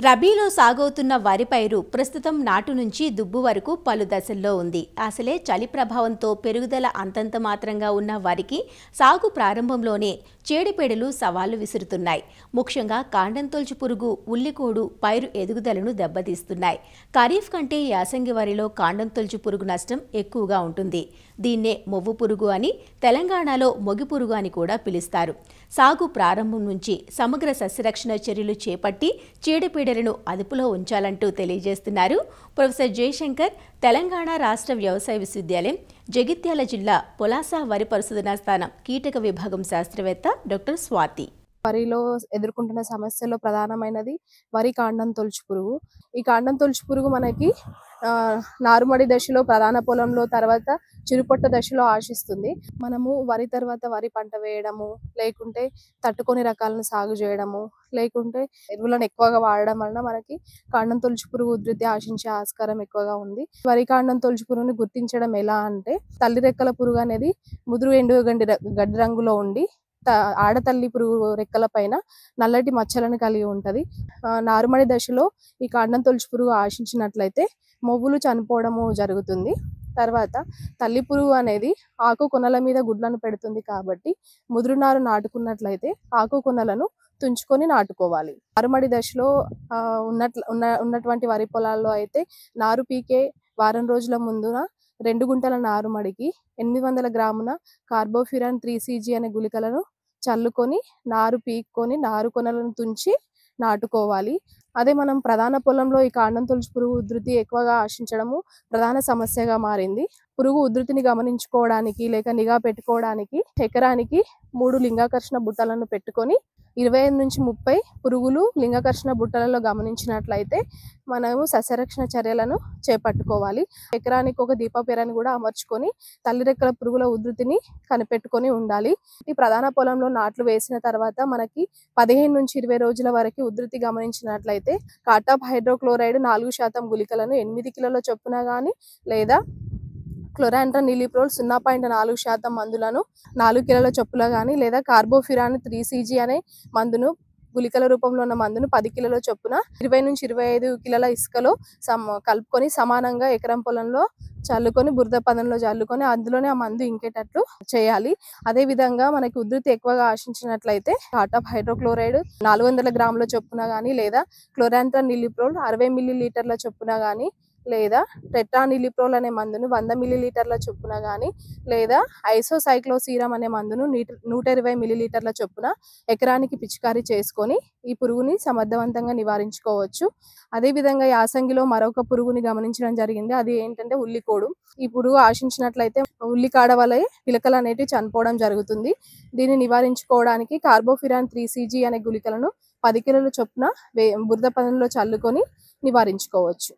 రబీలో సాగవుతున్న వరి పైరు ప్రస్తుతం నాటు నుంచి దుబ్బు వరకు పలు దశల్లో ఉంది. అసలే చలి ప్రభావంతో పెరుగుదల అంతంత మాత్రంగా ఉన్న వరికి సాగు ప్రారంభంలోనే చీడపీడలు సవాళ్లు విసురుతున్నాయి. ముఖ్యంగా కాండం తొలచు పురుగు, ఉల్లికోడు పైరు ఎదుగుదలను దెబ్బతీస్తున్నాయి. ఖరీఫ్ కంటే యాసంగి వరిలో కాండం తొలచు పురుగు నష్టం ఎక్కువగా ఉంటుంది. దీన్నే మొవ్వు పురుగు అని, తెలంగాణలో మొగి పురుగు అని కూడా పిలుస్తారు. సాగు ప్రారంభం నుంచి సమగ్ర సస్యరక్షణ చర్యలు చేపట్టి చీడపీడలను అదుపులో ఉంచాలంటూ తెలియజేస్తున్నారు ప్రొఫెసర్ జయశంకర్, తెలంగాణ రాష్ట్ర వ్యవసాయ విశ్వవిద్యాలయం, జగిత్యాల జిల్లా పొలాస వరి పరిశోధనా స్థానం కీటక విభాగం శాస్త్రవేత్త డాక్టర్ స్వాతి. వరిలో ఎదుర్కొంటున్న సమస్యల్లో ప్రధానమైనది వరి కాండం తొలచు పురుగు. ఈ కాండం తొలచు పురుగు మనకి నారుమడి దశలో, ప్రధాన పొలంలో, తర్వాత చిరుపొట్ట దశలో ఆశిస్తుంది. మనము వరి తర్వాత వరి పంట వేయడము, లేకుంటే తట్టుకొని రకాలను సాగు చేయడము, లేకుంటే ఎరువులను ఎక్కువగా వాడడం వలన మనకి కాండం తొలచు పురుగు ఉధృతి ఆశించే ఆస్కారం ఎక్కువగా ఉంది. వరి కాండం తొలచు పురుగుని గుర్తించడం ఎలా అంటే, తల్లి రెక్కల పురుగు అనేది ముదురు ఎండు గడ్డి రంగులో ఉండి ఆడతల్లి పురుగు రెక్కల పైన నల్లటి మచ్చలను కలిగి ఉంటది. నారుమడి దశలో ఈ కాండం తొలచు పురుగు ఆశించినట్లయితే మొవ్వులు చనిపోవడము జరుగుతుంది. తర్వాత తల్లి పురుగు అనేది ఆకు కొనల మీద గుడ్లను పెడుతుంది కాబట్టి ముదురు నారు నాటుకున్నట్లయితే ఆకు కొనలను తుంచుకొని నాటుకోవాలి. నారుమడి దశలో ఉన్నటువంటి వరి పొలాల్లో అయితే నారు పీకే వారం రోజుల ముందున 2 గుంటల నారుమడికి 800 గ్రాముల కార్బోఫ్యూరాన్ 3cg అనే గుళికలను చల్లుకొని నారు పీక్కొని నారు కొనలను తుంచి నాటుకోవాలి. అదే మనం ప్రధాన పొలంలో ఈ కాండం తొలచు పురుగు ఉధృతి ఎక్కువగా ఆశించడము ప్రధాన సమస్యగా మారింది. పురుగు ఉధృతిని గమనించుకోవడానికి లేక నిఘా పెట్టుకోవడానికి ఎకరానికి 3 లింగాకర్షణ బుట్టలను పెట్టుకొని 25 నుంచి 30 పురుగులు లింగాకర్షణ బుట్టలలో గమనించినట్లయితే మనము సస్యరక్షణ చర్యలను చేపట్టుకోవాలి. ఎకరానికి ఒక దీపపెరని కూడా అమర్చుకొని తల్లి రెక్కల పురుగుల ఉధృతిని కనిపెట్టుకొని ఉండాలి. ఈ ప్రధాన పొలంలో నాట్లు వేసిన తర్వాత మనకి 15 నుంచి 20 రోజుల వరకు ఉధృతి గమనించినట్లయితే కాటాప్ హైడ్రోక్లోరైడ్ 4% గుళికలను 8 కిలోల చొప్పున కానీ, లేదా క్లోరాంట్రానిలిప్రోల్ 0.4% మందులను 4 కిలోల చొప్పున కానీ, లేదా కార్బోఫ్యూరాన్ 3cg అనే మందును గుళికల రూపంలో ఉన్న మందును 10 కిలోల చొప్పున 20 నుంచి 25 కిలోల ఇసుకలో కలుపుకొని సమానంగా ఎకరం పొలంలో చల్లుకొని బురద పదంలో చల్లుకొని అందులోనే ఆ మందు ఇంకేటట్లు చేయాలి. అదే విధంగా మనకి ఉధృతి ఎక్కువగా ఆశించినట్లయితే కాటాప్ హైడ్రోక్లోరైడ్ 400 గ్రాముల చొప్పున కానీ, లేదా క్లోరాంట్రానిలిప్రోల్ 60 మిల్లీలీటర్ల చొప్పున కానీ, లేదా టెట్రానిలిప్రోల్ అనే మందును 100 మిల్లీలీటర్ల చొప్పున కానీ, లేదా ఐసోసైక్లోసీరం అనే మందును 120 మిల్లీలీటర్ల చొప్పున ఎకరానికి పిచికారీ చేసుకొని ఈ పురుగుని సమర్థవంతంగా నివారించుకోవచ్చు. అదేవిధంగా యాసంగిలో మరొక పురుగుని గమనించడం జరిగింది. అది ఏంటంటే ఉల్లికోడు. ఈ పురుగు ఆశించినట్లయితే ఉల్లికాడ వలె పిలకలు అనేటివి చనిపోవడం జరుగుతుంది. దీన్ని నివారించుకోవడానికి కార్బోఫ్యూరాన్ 3cg అనే గుళికలను 10 కిలోల చొప్పున బురద పదంలో చల్లుకొని నివారించుకోవచ్చు.